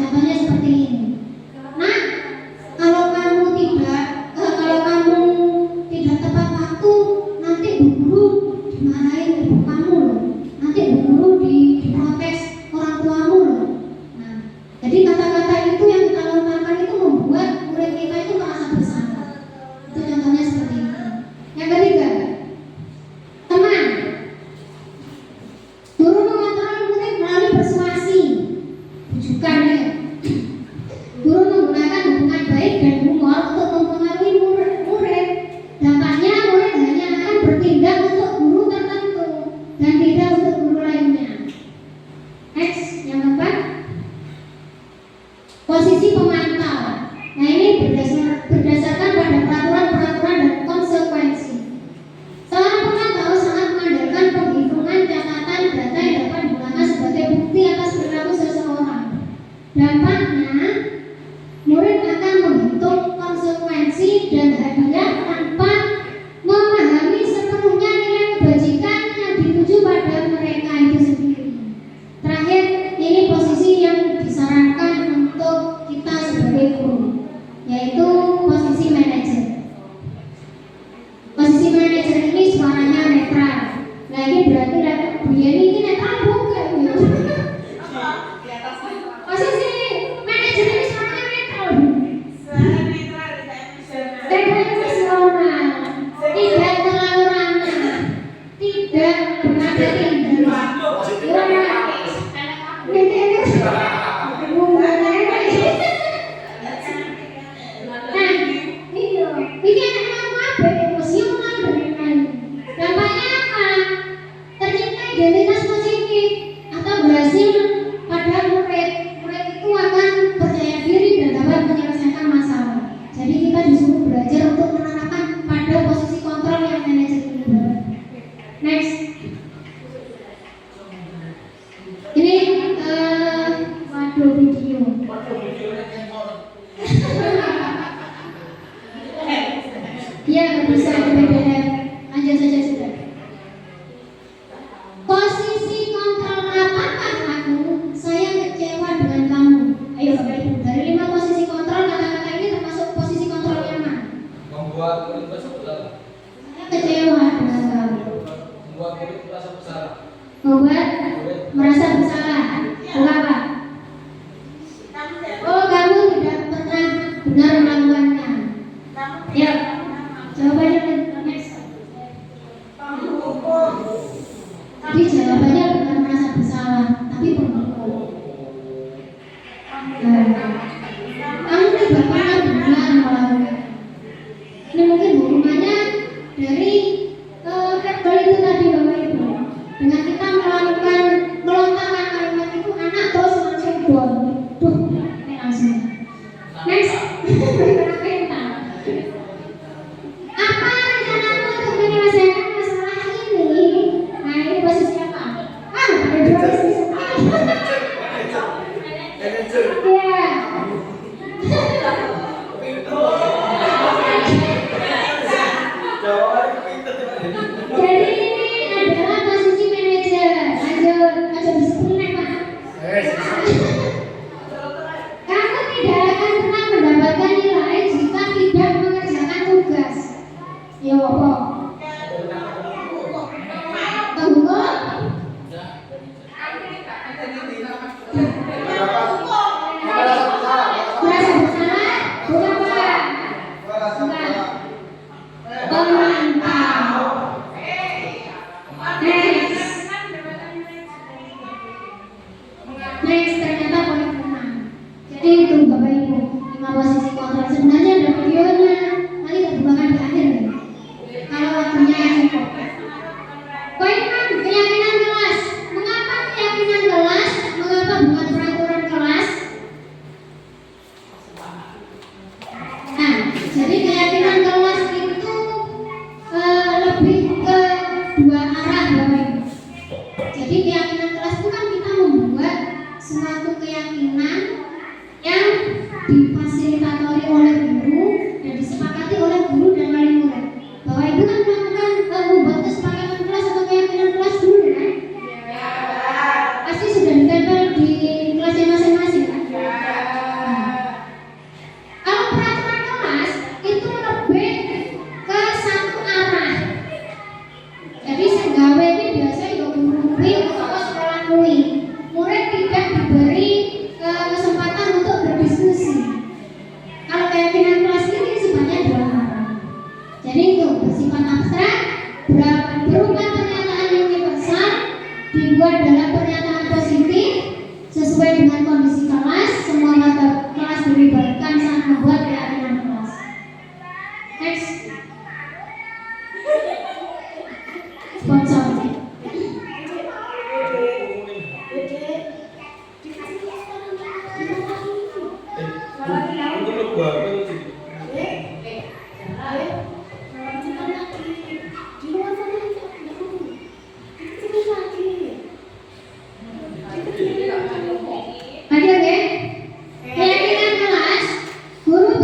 Ini waduh video. Ya nggak bisa BBM. Lanjut saja sudah. Posisi kontrol apakah aku? Saya kecewa dengan kamu. Ayo Bapak Ibu, dari 5 posisi kontrol kata-kata ini termasuk posisi kontrol yang mana? Membuat kulit merasa bersalah. Saya kecewa dengan kamu. Membuat kulit merasa bersalah. Membuat merasa bersalah. Kenapa? Oh, kamu tidak pernah benar melakukannya. Ya, jawabannya next. Tadi jawabannya bukan merasa bersalah, tapi pemukul. Kamu tidak pernah benar melakukan. Ini mungkin hukumannya dari verbal itu tadi Bapak Ibu. Dengan kita melakukan melontarkan kalimat itu anak terus langsung buang. Duh, ini langsung. Next. Apa rencanamu untuk menyelesaikan masalah ini? Nah, ini posisi apa? Ada 2 posisi. Ya. Jadi ini adalah posisi manajer. Lanjut disiplin Pak. Kamu tidak akan pernah mendapatkan nilai jika tidak mengerjakan tugas. Ya apa? Tunggu. Merasa bersalah? Bukan Pak. Bukan. Pemantau. Next, ternyata poin 6. Jadi itu Bapak Ibu, 5 posisi kontrol. Sebenarnya ada videonya, nanti terbukakan di akhir ya. Kalau waktunya cukup. Poin 6, keyakinan kelas. Mengapa keyakinan kelas? Mengapa bukan peraturan kelas? Nah, jadi keyakinan kelas itu lebih ke 2 arah Bapak Ibu. Jadi keyakinan kelas itu kan kita membuat suatu keyakinan yang difasilitatori oleh guru dan disepakati oleh guru dan wali murid. Bapak Ibu kan melakukan membuat kesepakatan kelas atau keyakinan kelas dulu kan? Pasti sudah ditempel di kelasnya masing-masing kan? Kalau peraturan kelas itu lebih ke satu arah. Jadi segawe ini biasa ya guru kuwi atau sekolah kuwi. Murid tidak diberi kesempatan untuk berdiskusi. Kalau keyakinan kelas ini sifatnya 2 arah. Jadi itu bersifat abstrak, berupa pernyataan universal, dibuat dalam pernyataan positif sesuai dengan kondisi kelas. Semua kata kelas dilibatkan saat membuat keyakinan kelas. Next. Sponsor. Lagi oke? Keyakinan kelas, guru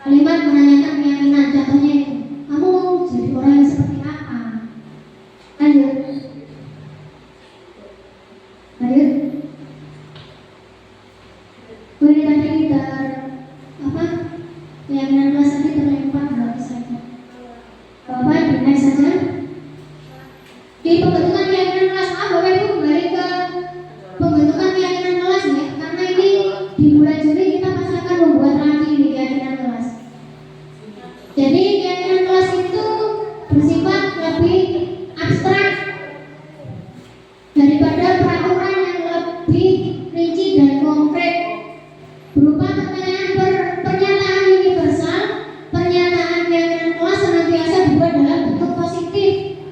kalimat menanyakan keyakinan. Contohnya itu, kamu mau jadi orang yang seperti apa? Lanjut. Lanjut. Boleh tadi apa? Keyakinan kelas tadi terlempar berarti saja. Bapak di next saja. Di pembentukan keyakinan kelas A, Bapak Ibu kembali ke pembentukan keyakinan kelas ya. Karena ini di bulan Juli kita pasti akan membuat lagi di keyakinan kelas. Jadi keyakinan kelas itu bersifat lebih abstrak daripada peraturan yang lebih rinci dan konkret, berupa pernyataan universal. Pernyataan keyakinan kelas senantiasa dibuat dalam bentuk positif.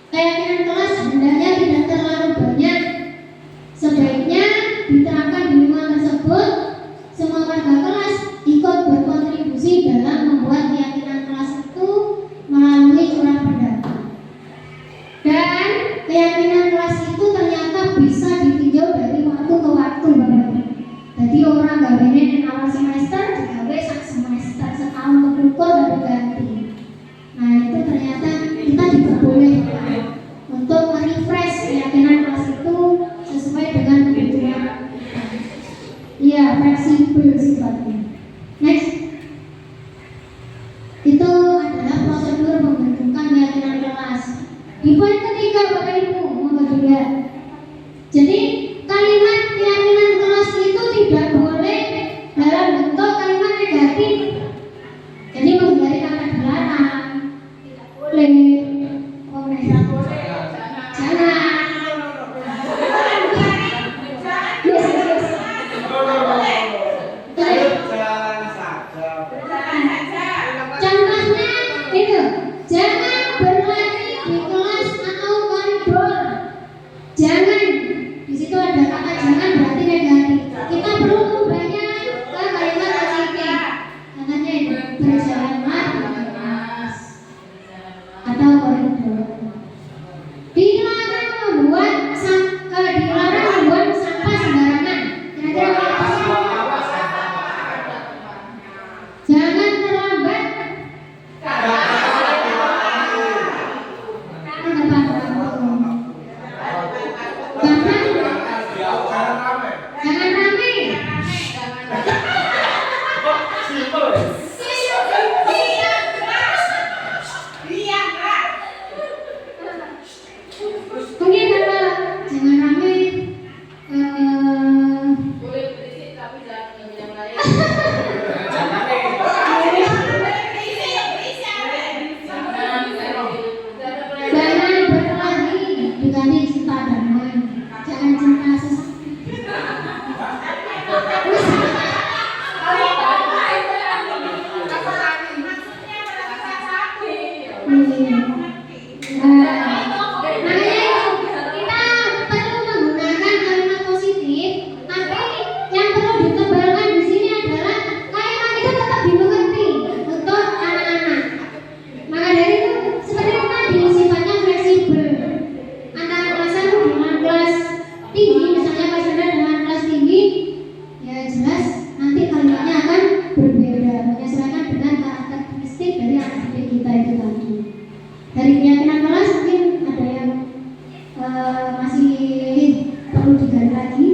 Keyakinan kelas hendaknya tidak terlalu banyak. Sebaiknya diterapkan di lingkungan tersebut. Semua warga kelas ikut berkontribusi dalam membuat keyakinan kelas itu melalui curah pendapat. Dan keyakinan kelas itu ternyata bisa ditinjau dari waktu ke waktu, Bapak. Jadi orang gawene di awal semester digawe sak semester, setahun kemudian baru ganti. Nah itu ternyata kita diperbolehkan untuk merefresh keyakinan kelas itu sesuai dengan kebutuhan. Iya, fleksibel sifatnya. Next, itu adalah prosedur pembentukan keyakinan kelas. Di poin ketiga, Bapak Ibu, monggo dilihat. Jadi kalimat keyakinan kelas itu tidak boleh dalam bentuk kalimat negatif. Jadi menghindari kata dilarang, tidak boleh, oh tidak boleh, jangan. Yes, yes. Contohnya itu, jangan berlari di kelas atau koridor. Jangan. Di situ ada kata jangan berarti negatif. Kita perlu mengubahnya ke kalimat positif. Katanya itu berjalanlah di kelas atau koridor. Dilarang membuat sampah sembarangan. Kira-kira apa? Jangan terlambat. Jangan rame. Mungkin kalau jangan rame, Boleh berisik tapi jangan yang lain. jangan berkelahi, diganti cinta damai. Jangan cinta sesat. Makanya itu kita perlu menggunakan kalimat positif, tapi yang perlu ditebalkan di sini adalah kalimat itu tetap dimengerti untuk anak-anak. Maka dari itu seperti itu tadi sifatnya fleksibel antara kelas 1 dengan kelas tinggi, misalnya kelas rendah dengan kelas tinggi, ya jelas nanti kalimatnya akan berbeda menyesuaikan dengan karakteristik dari anak-anak kita itu tadi. Dari keyakinan kelas mungkin ada yang masih perlu digali lagi.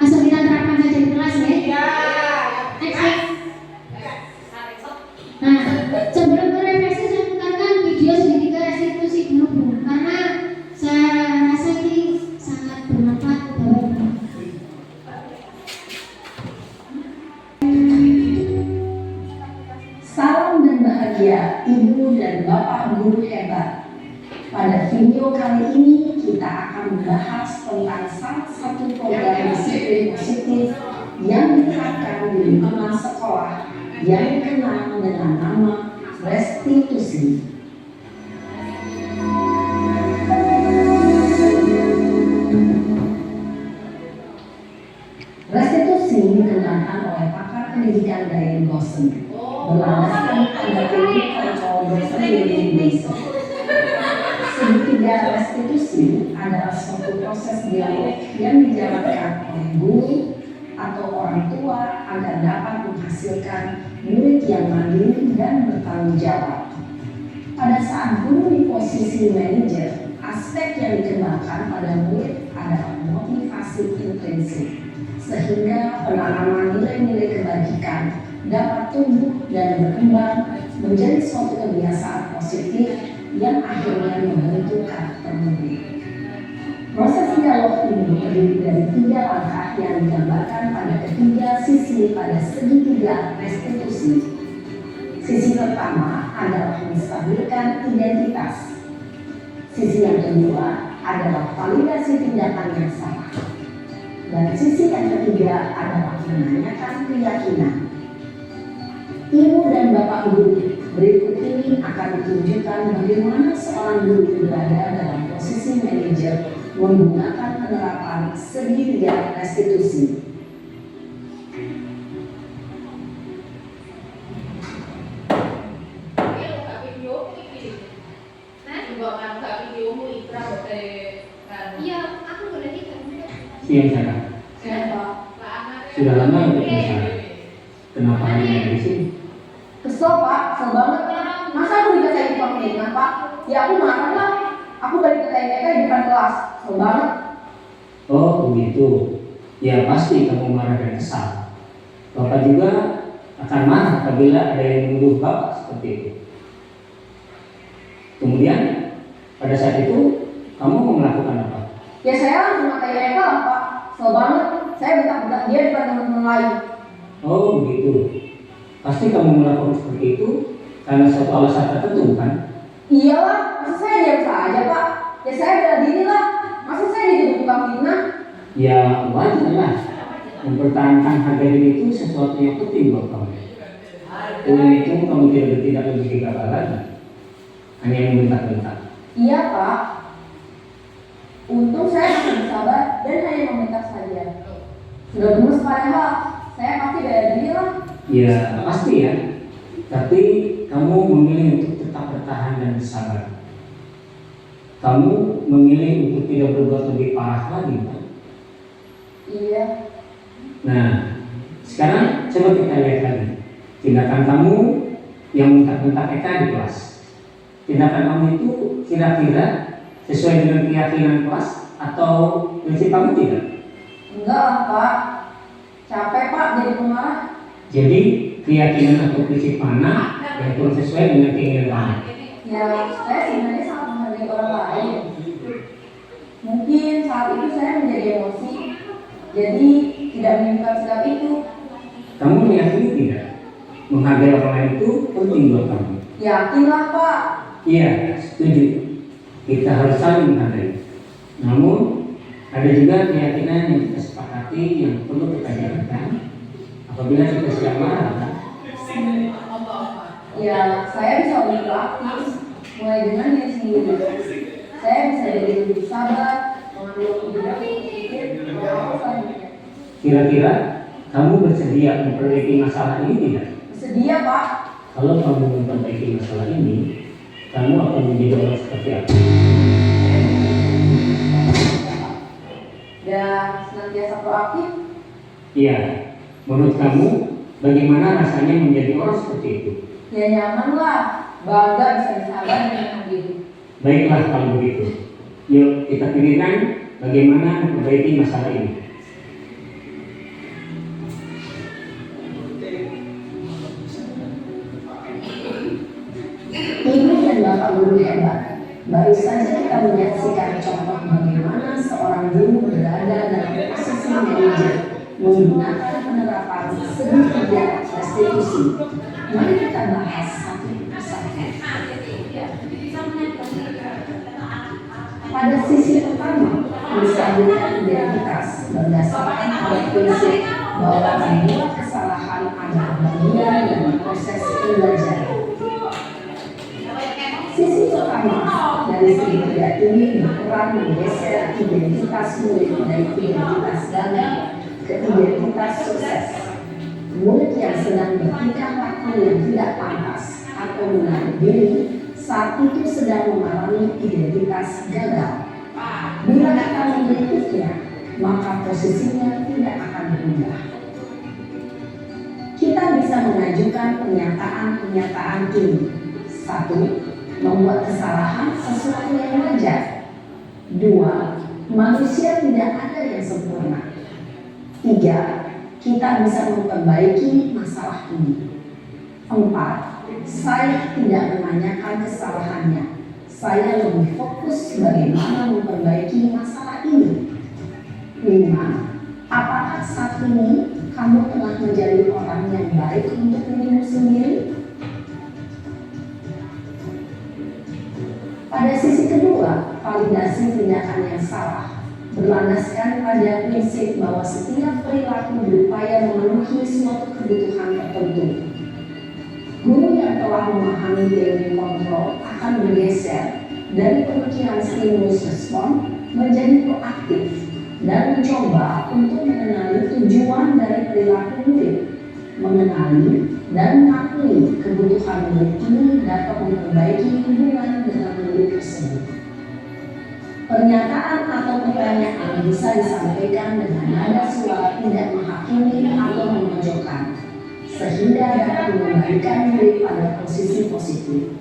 Langsung kita terapkan saja di kelas ya. Next. Nah, sebelum berefleksi saya putarkan video segitiga restitusi dulu, Bu, karena saya rasa ini sangat bermanfaat buat Bapak. Salam dan bahagia Ibu dan Bapak guru hebat. Pada video kali ini kita akan membahas tentang salah satu program disiplin positif yang diterapkan di lingkungan sekolah yang dikenal dengan nama restitusi. Restitusi dikembangkan oleh pakar pendidikan Diane Goshen berlandaskan pada teori kontrol dosen Indonesia. Segitiga restitusi adalah suatu proses dialog yang dijalankan oleh guru atau orang tua agar dapat menghasilkan menghasilkan murid yang mandiri dan bertanggung jawab. Pada saat guru di posisi manajer, aspek yang dikembangkan pada murid adalah motivasi intrinsik, sehingga penanaman nilai-nilai kebajikan dapat tumbuh dan berkembang menjadi suatu kebiasaan positif yang akhirnya membentuk karakter murid. Proses dialog ini terdiri dari 3 langkah yang digambarkan pada ketiga sisi pada segitiga restitusi. Sisi pertama adalah menstabilkan identitas. Sisi yang kedua adalah validasi tindakan yang salah. Dan sisi yang ketiga adalah menanyakan keyakinan. Ibu dan Bapak Guru, berikut ini akan ditunjukkan bagaimana seorang guru berada dalam posisi manajer menggunakan penerapan segitiga restitusi. Iya, aku boleh ikut. Siang sana. Siapa? Sudah lama ikut misalnya. Kenapa hanya di sini? Kesel Pak, kesel banget. Masa aku dikatain tukang fitnah Pak? Ya aku marah lah. Aku balik ke TNK di depan kelas. Kesel banget. Oh begitu. Ya pasti kamu marah dan kesal. Bapak juga akan marah apabila ada yang menuduh Bapak seperti itu. Kemudian pada saat itu kamu mau melakukan apa? Ya saya langsung ngatain Eka lah Pak. Kesel banget. Saya bentak-bentak dia depan teman-teman lain. Oh begitu. Pasti kamu melakukan seperti itu karena suatu alasan tertentu kan? Iyalah, masa saya diam saja Pak? Ya saya bela diri lah. Masa saya dituduh tukang fitnah? Ya wajar lah. Mempertahankan harga diri itu sesuatu yang penting buat kamu. Dengan itu kamu tidak lebih gegabah lagi. Hanya membentak-bentak. Iya Pak. Untung saya masih bersabar dan hanya meminta saja. Sudah gemes padahal saya pasti bela diri lah. Ya pasti ya. Tapi kamu memilih untuk tetap bertahan dan bersabar. Kamu memilih untuk tidak berbuat lebih parah lagi kan? Iya. Nah, sekarang coba kita lihat lagi tindakan kamu yang bentak-bentak Eka di kelas. Tindakan kamu itu kira-kira sesuai dengan keyakinan kelas atau prinsip kamu tidak? Enggak lah Pak. Capek Pak jadi pemarah. Jadi keyakinan atau prinsip mana yang kurang sesuai dengan keinginan kamu? Ya saya sebenarnya sangat menghargai orang lain. Mungkin saat itu saya menjadi emosi. Jadi tidak menunjukkan sikap itu. Kamu meyakini tidak? Menghargai orang lain itu penting buat kamu. Yakinlah Pak. Iya, setuju. Kita harus saling menghargai. Namun ada juga keyakinan yang kita sepakati yang perlu kita jalankan apabila kita sedang marah. Kan? Ya saya bisa lebih proaktif. Mulai dengan diri sendiri. Saya bisa jadi lebih sabar, mengambil kebijakan positif, dan selanjutnya. Kira-kira kamu bersedia memperbaiki masalah ini tidak? Bersedia Pak. Kalau kamu memperbaiki masalah ini, kamu akan menjadi orang seperti apa? Dan senantiasa proaktif. Iya, menurut kamu bagaimana rasanya menjadi orang seperti itu? Ya nyaman lah. Bangga bisa bersabar dengan diri. Baiklah kalau begitu. Yuk kita pikirkan bagaimana memperbaiki masalah ini. Ibu dan Bapak Guru hebat. Baru saja kita menyaksikan contoh bagaimana seorang guru berada dalam posisi manajer menggunakan penerapan segitiga restitusi. Mari kita bahas satu persatu. Pada sisi pertama, menstabilkan identitas berdasarkan pada prinsip bahwa membuat kesalahan adalah bagian dari proses pembelajaran. Sisi pertama dari segitiga ini berperan menggeser identitas murid dari identitas gagal ke identitas sukses. Murid yang sedang bertingkah laku yang tidak pantas atau menarik diri saat itu sedang mengalami identitas gagal. Bila kita mengikutinya, maka posisinya tidak akan berubah. Kita bisa mengajukan pernyataan-pernyataan ini. 1. Membuat kesalahan sesuatu yang wajar. 2. Manusia tidak ada yang sempurna. 3. Kita bisa memperbaiki masalah ini. 4. Saya tidak menanyakan kesalahannya. Saya lebih fokus bagaimana memperbaiki masalah ini. 5. Apakah saat ini kamu telah menjadi orang yang baik untuk dirimu sendiri? Pada sisi kedua, validasi tindakan yang salah berlandaskan pada prinsip bahwa setiap perilaku berupaya memenuhi suatu kebutuhan tertentu. Guru yang telah memahami teori kontrol akan bergeser dari pemikiran stimulus respon menjadi proaktif dan mencoba untuk mengenali tujuan dari perilaku murid, mengenali dan mengakui kebutuhan murid ini dapat memperbaiki hubungan dengan murid tersebut. Pernyataan atau pertanyaan bisa disampaikan dengan nada suara tidak menghakimi atau memojokkan, sehingga dapat mengembalikan murid pada posisi positif.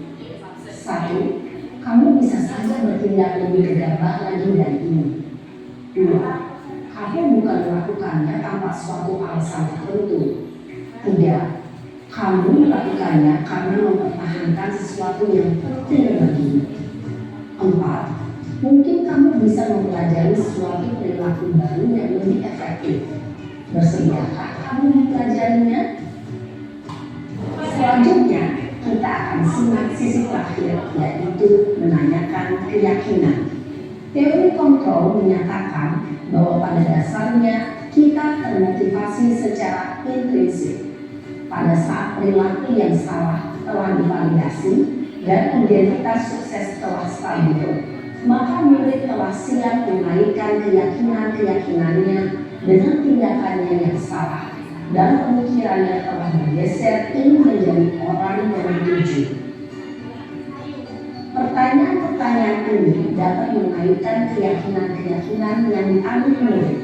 1. Kamu bisa saja bertindak lebih gegabah lagi dari ini. 2. Kamu bukan melakukannya tanpa suatu alasan tertentu. 3. Kamu melakukannya karena mempertahankan sesuatu yang penting bagimu. 4. Mungkin kamu bisa mempelajari suatu perilaku baru yang lebih efektif. Bersediakah kamu mempelajarinya? Selanjutnya, kita akan simak sisi terakhir, yaitu menanyakan keyakinan. Teori kontrol menyatakan bahwa pada dasarnya kita termotivasi secara intrinsik. Pada saat perilaku yang salah telah divalidasi dan identitas sukses telah stabil, maka murid telah siap menaikkan keyakinan-keyakinannya dengan tindakannya yang salah dan pemikirannya telah bergeser ingin menjadi orang yang dituju. Pertanyaan-pertanyaan ini dapat mengaitkan keyakinan-keyakinan yang diambil murid.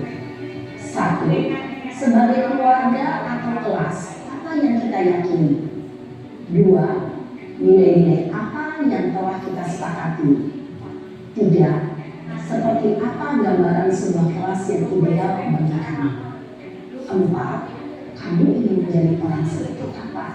1. Sebagai keluarga atau kelas, apa yang kita yakini? 2. Nilai-nilai apa yang telah kita sepakati? 3. Seperti apa gambaran sebuah kelas yang ideal bagi kami? 4. Kamu ingin menjadi orang seperti apa?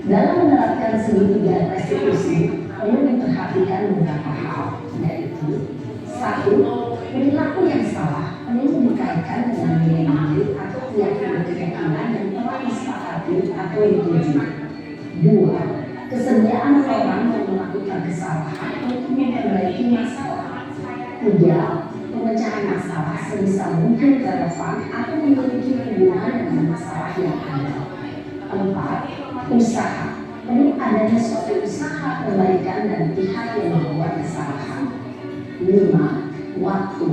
Dalam menerapkan segitiga restitusi, perlu diperhatikan beberapa hal, yaitu 1. Perilaku yang salah perlu dikaitkan dengan nilai-nilai atau keyakinan yang telah disepakati atau dituju. 2. Kesediaan orang yang melakukan kesalahan untuk memperbaiki masalah. 3. Pemecahan masalah sebisa mungkin relevan atau memiliki hubungan dengan masalah yang ada. 4. Usaha. Perlu adanya suatu usaha perbaikan dari pihak yang membuat kesalahan. 5. Waktu.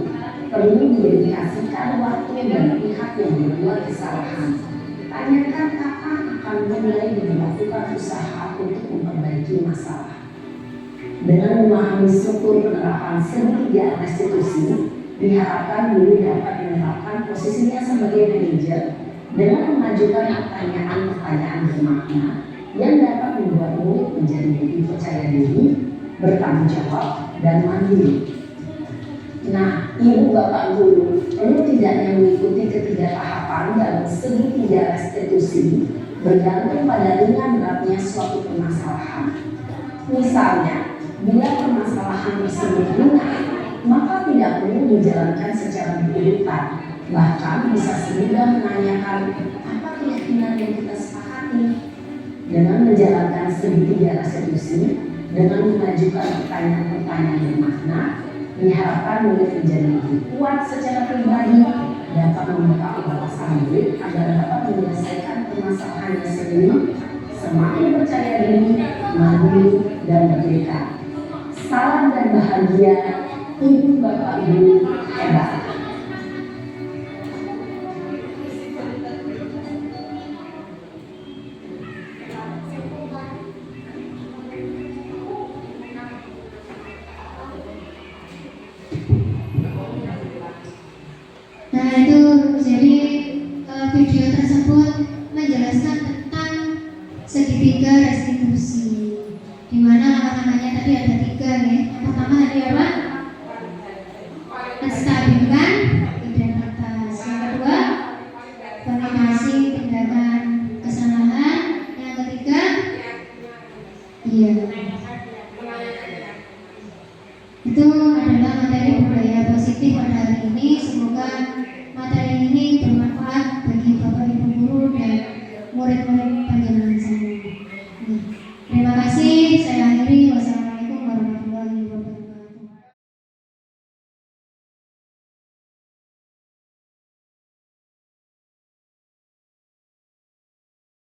Perlu didedikasikan waktu dari pihak yang membuat kesalahan. Tanyakan kapan akan mulai dilakukan usaha untuk memperbaiki masalah. Dengan memahami struktur penerapan segitiga restitusi, diharapkan guru dapat menerapkan posisinya sebagai manajer dengan mengajukan pertanyaan-pertanyaan bermakna yang dapat membuat murid menjadi lebih percaya diri, bertanggung jawab, dan mandiri. Nah, ibu bapak guru perlu tidaknya mengikuti ketiga tahapan dalam segitiga restitusi bergantung pada ringan beratnya suatu permasalahan. Misalnya, bila permasalahan tersebut ringan, maka tidak perlu dijalankan secara berurutan. Bahkan bisa semudah menanyakan apa keyakinan yang kita sepakati. Dengan menjalankan segitiga restitusi, dengan mengajukan pertanyaan-pertanyaan bermakna, diharapkan murid menjadi lebih kuat secara pribadi, dapat membuka wawasan murid agar dapat menyelesaikan permasalahannya sendiri, semakin percaya diri, mandiri, dan merdeka. Salam dan bahagia, ibu bapak guru hebat. tadi ada 3 ya. Yang pertama tadi apa?